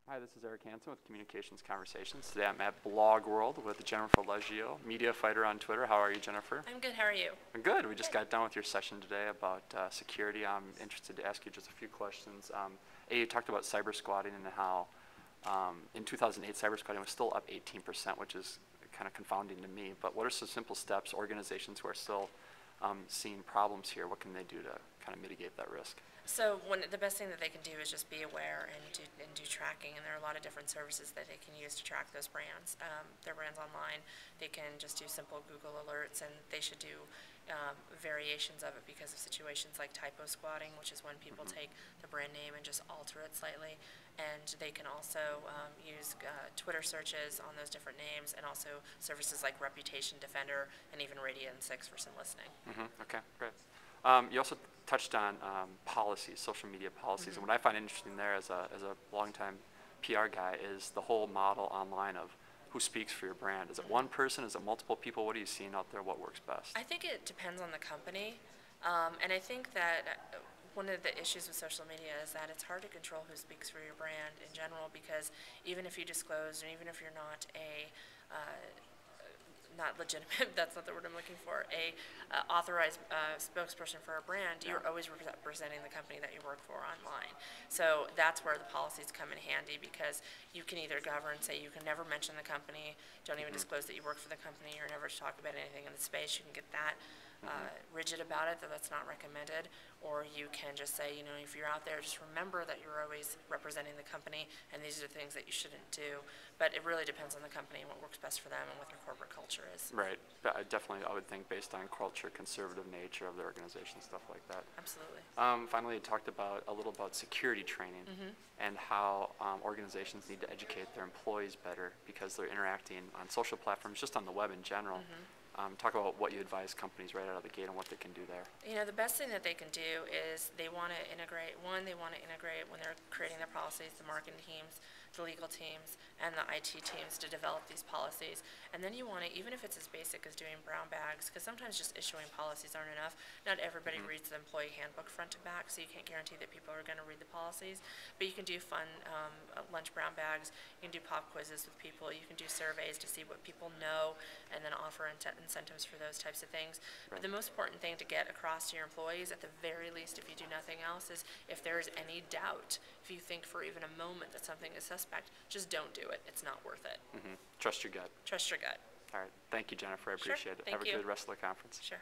Hi, this is Eric Hansen with Communications Conversations. Today I'm at Blog World with Jennifer Leggio, media fighter on Twitter. How are you, Jennifer? I'm good. How are you? I'm good. We just got done with your session today about security. I'm interested to ask you just a few questions. You talked about cyber squatting and how in 2008 cyber squatting was still up 18%, which is kind of confounding to me. But what are some simple steps organizations who are still seeing problems here, what can they do to kind of mitigate that risk? So the best thing that they can do is just be aware and do tracking, and there are a lot of different services that they can use to track those brands, their brands online. They can just do simple Google alerts, and they should do variations of it because of situations like typo squatting, which is when people take the brand name and just alter it slightly. And they can also use Twitter searches on those different names, and also services like Reputation Defender and even Radian6 for some listening. Okay, great. You also touched on policies, social media policies, and what I find interesting there as a longtime PR guy is the whole model online of who speaks for your brand. Is it one person? Is it multiple people? What are you seeing out there? What works best? I think it depends on the company, and I think that one of the issues with social media is that it's hard to control who speaks for your brand in general, because even if you disclose, and even if you're not a not legitimate, that's not the word I'm looking for, authorized spokesperson for a brand, you're always representing the company that you work for online. So that's where the policies come in handy, because you can either govern, say you can never mention the company, don't even disclose that you work for the company, or never talk about anything in the space. You can get that rigid about it, that that's not recommended. Or you can just say, if you're out there, just remember that you're always representing the company, and these are the things that you shouldn't do. But it really depends on the company and what works best for them and what their corporate culture is. Right. But I would think based on culture, conservative nature of the organization, stuff like that. Absolutely. Finally, you talked a little about security training and how organizations need to educate their employees better because they're interacting on social platforms, just on the web in general. Talk about what you advise companies right out of the gate and what they can do there. The best thing that they can do is they want to integrate, when they're creating their policies, the marketing teams, the legal teams, and the IT teams to develop these policies. And then you want to, even if it's as basic as doing brown bags, because sometimes just issuing policies aren't enough. Not everybody reads the employee handbook front to back, so you can't guarantee that people are going to read the policies. But you can do fun lunch brown bags, you can do pop quizzes with people, you can do surveys to see what people know, and then offer incentives for those types of things. But the most important thing to get across to your employees, at the very least, if you do nothing else, is if there is any doubt, if you think for even a moment that something is suspect, just don't do it. It's not worth it. Trust your gut. Trust your gut. All right. Thank you, Jennifer. I appreciate it. Thank Have a you. good rest of the conference. Sure.